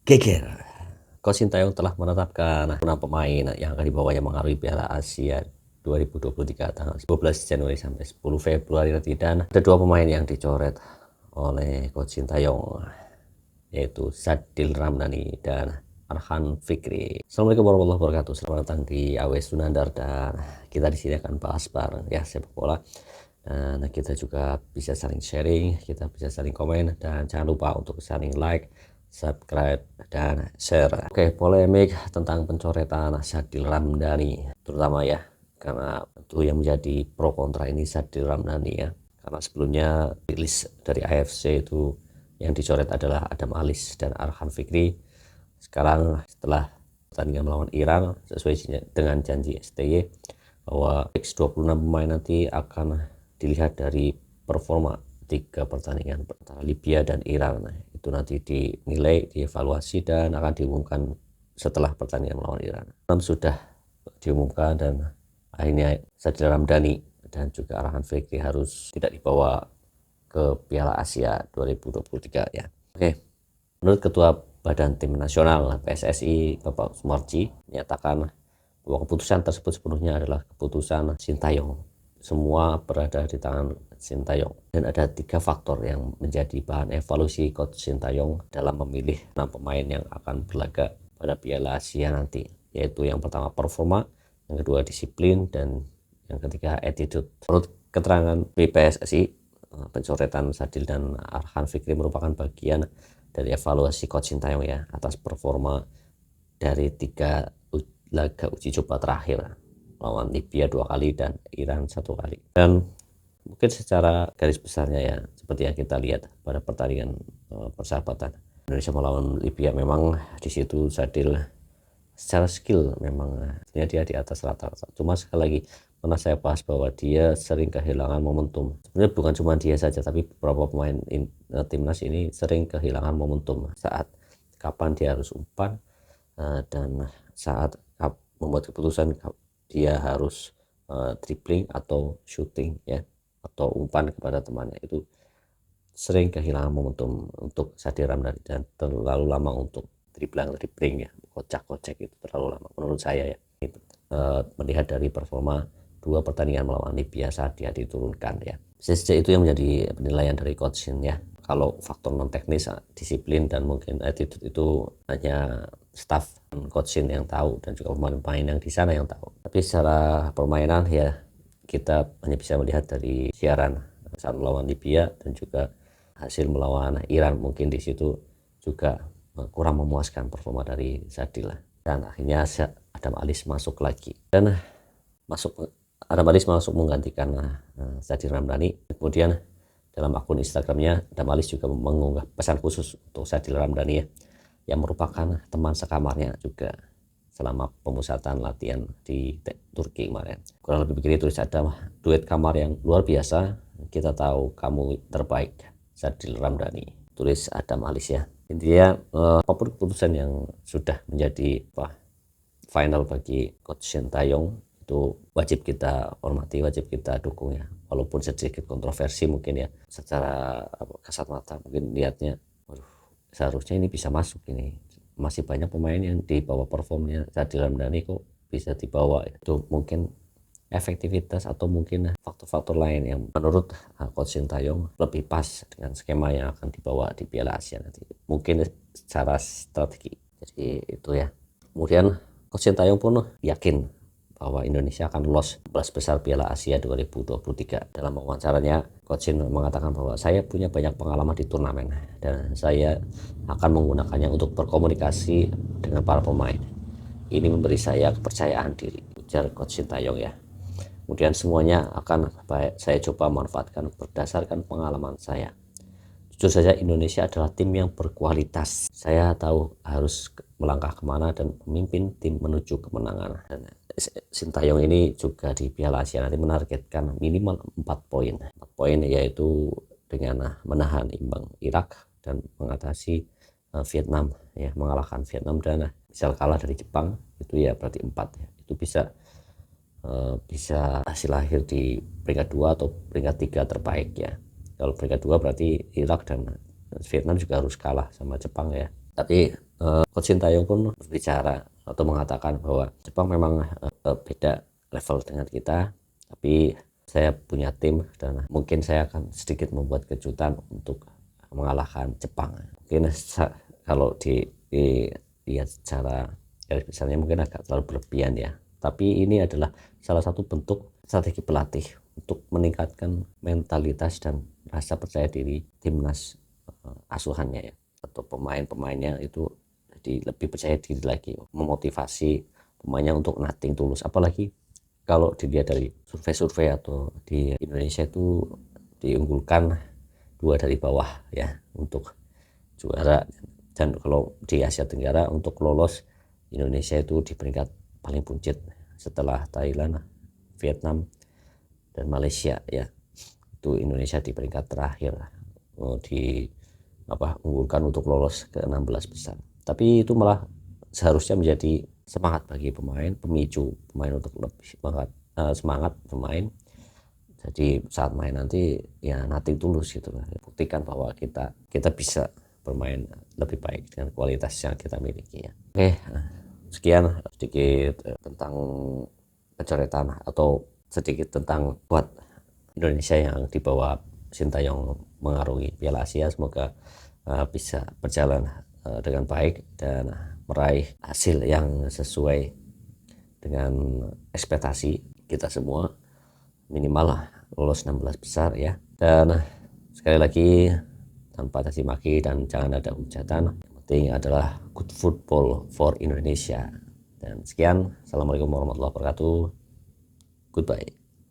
Geger. Coach Sintayong telah menetapkan 6 pemain yang akan dibawanya mengarungi Piala Asia 2023 tanggal 12 Januari sampai 10 Februari nanti, dan ada 2 pemain yang dicoret oleh Coach Sintayong, yaitu Sadil Ramdhani dan Arhan Fikri. Assalamualaikum warahmatullahi wabarakatuh. Selamat datang di AW Sunandar, dan kita di sini akan bahas bareng ya sepak bola. Nah, kita juga bisa saling sharing, kita bisa saling komen, dan jangan lupa untuk saling like, subscribe, dan share. Oke, polemik tentang pencoretan Sadil Ramdhani terutama ya, karena itu yang menjadi pro kontra ini Sadil Ramdhani ya, karena sebelumnya rilis dari AFC itu yang dicoret adalah Adam Alis dan Arhan Fikri. Sekarang setelah pertandingan melawan Iran, sesuai dengan janji STY bahwa X26 pemain nanti akan dilihat dari performa 3 pertandingan antara Libya dan Iran. Nah, itu nanti dinilai, dievaluasi, dan akan diumumkan setelah pertandingan melawan Iran. Sudah diumumkan, dan akhirnya Sadil Ramdhani dan juga Arhan Fikri harus tidak dibawa ke Piala Asia 2023 ya. Oke. Menurut Ketua Badan Tim Nasional PSSI Bapak Sumarji menyatakan bahwa keputusan tersebut sepenuhnya adalah keputusan Sintayong. Semua berada di tangan Sintayong, dan ada 3 faktor yang menjadi bahan evaluasi Coach Sintayong dalam memilih 6 pemain yang akan berlaga pada Piala Asia nanti, yaitu yang pertama performa, yang kedua disiplin, dan yang ketiga attitude. Menurut keterangan BPSSI, pencoretan Sadil dan Arhan Fikri merupakan bagian dari evaluasi Coach Sintayong ya atas performa dari 3 laga uji coba terakhir, lawan Libya 2 kali dan Iran 1 kali. Dan mungkin secara garis besarnya ya, seperti yang kita lihat pada pertandingan persahabatan Indonesia melawan Libya, memang di situ Sadil secara skill memang dia di atas rata-rata. Cuma sekali lagi pernah saya bahas bahwa dia sering kehilangan momentum. Sebenarnya bukan cuma dia saja, tapi beberapa pemain timnas ini sering kehilangan momentum saat kapan dia harus umpan, dan saat membuat keputusan dia harus dribbling atau shooting ya, atau umpan kepada temannya. Itu sering kehilangan momentum untuk Sadil Ramdhani, dan terlalu lama untuk dribbling ya, kocak-kocak itu terlalu lama menurut saya ya. Melihat dari performa 2 pertandingan melawan Libya saat dia diturunkan ya. Sejak itu yang menjadi penilaian dari coach ya. Kalau faktor non teknis, disiplin, dan mungkin attitude itu hanya staff coach yang tahu, dan juga pemain-pemain yang di sana yang tahu. Tapi secara permainan ya, kita hanya bisa melihat dari siaran saat melawan Libya dan juga hasil melawan Iran. Mungkin di situ juga kurang memuaskan performa dari Sadil, dan akhirnya Adam Alis masuk lagi, dan Adam Alis masuk menggantikan Sadil Ramdhani. Kemudian dalam akun Instagramnya, Adam Alis juga mengunggah pesan khusus untuk Sadil Ramdhani ya, yang merupakan teman sekamarnya juga selama pemusatan latihan di Turki kemarin. Kurang lebih begini tulis Adam: duet kamar yang luar biasa, kita tahu kamu terbaik, Sadil Ramdhani, tulis Adam Alis ya. Intinya apapun keputusan yang sudah menjadi final bagi Coach Sintayong, itu wajib kita hormati, wajib kita dukung ya, walaupun sedikit kontroversi mungkin ya. Secara kasat mata mungkin lihatnya, waduh, seharusnya ini bisa masuk, ini masih banyak pemain yang di bawah performnya Sadil Ramdhani kok bisa dibawa. Itu mungkin efektivitas atau mungkin faktor-faktor lain yang menurut Coach Sintayong lebih pas dengan skema yang akan dibawa di Piala Asia nanti, mungkin secara strategi. Jadi itu ya. Kemudian Coach Sintayong pun yakin bahwa Indonesia akan lolos 16 besar Piala Asia 2023. Dalam wawancaranya, Coach Shin mengatakan bahwa saya punya banyak pengalaman di turnamen, dan saya akan menggunakannya untuk berkomunikasi dengan para pemain. Ini memberi saya kepercayaan diri, ujar Coach Sintayong ya. Kemudian semuanya akan saya coba manfaatkan berdasarkan pengalaman saya. Jujur saja, Indonesia adalah tim yang berkualitas. Saya tahu harus melangkah kemana dan memimpin tim menuju kemenangan. Dan Sintayong ini juga di Piala Asia nanti menargetkan minimal 4 poin. 4 poin yaitu dengan menahan imbang Irak dan mengatasi Vietnam ya, mengalahkan Vietnam, dan misal kalah dari Jepang itu ya berarti 4 ya. Itu bisa hasil akhir di peringkat 2 atau peringkat 3 terbaik ya. Kalau peringkat 2 berarti Irak dan Vietnam juga harus kalah sama Jepang ya. Tapi Coach Sintayong pun berbicara atau mengatakan bahwa Jepang memang beda level dengan kita, tapi saya punya tim dan mungkin saya akan sedikit membuat kejutan untuk mengalahkan Jepang. Mungkin kalau dilihat secara garis besarnya mungkin agak terlalu berlebihan ya, tapi ini adalah salah satu bentuk strategi pelatih untuk meningkatkan mentalitas dan rasa percaya diri timnas asuhannya ya, atau pemain-pemainnya itu jadi lebih percaya diri lagi, memotivasi pemainnya untuk nothing tulus. Apalagi kalau dilihat dari survei-survei atau di Indonesia itu diunggulkan 2 dari bawah ya untuk juara, dan kalau di Asia Tenggara untuk lolos Indonesia itu di peringkat paling buncit setelah Thailand, Vietnam, dan Malaysia ya. Itu Indonesia di peringkat terakhir unggulkan untuk lolos ke 16 besar. Tapi itu malah seharusnya menjadi semangat bagi pemain, pemicu pemain untuk lebih semangat pemain. Jadi saat main nanti ya nothing tulus gitu lah. Buktikan bahwa kita bisa bermain lebih baik dengan kualitas yang kita miliki ya. Oke, sekian sedikit tentang pencoretan atau sedikit tentang buat Indonesia yang dibawa Sintayong mengarungi Piala Asia. Semoga bisa berjalan dengan baik dan meraih hasil yang sesuai dengan ekspektasi kita semua, minimal lolos 16 besar ya. Dan sekali lagi tanpa caci maki dan jangan ada hujatan, yang penting adalah good football for Indonesia. Dan sekian, assalamualaikum warahmatullahi wabarakatuh, goodbye.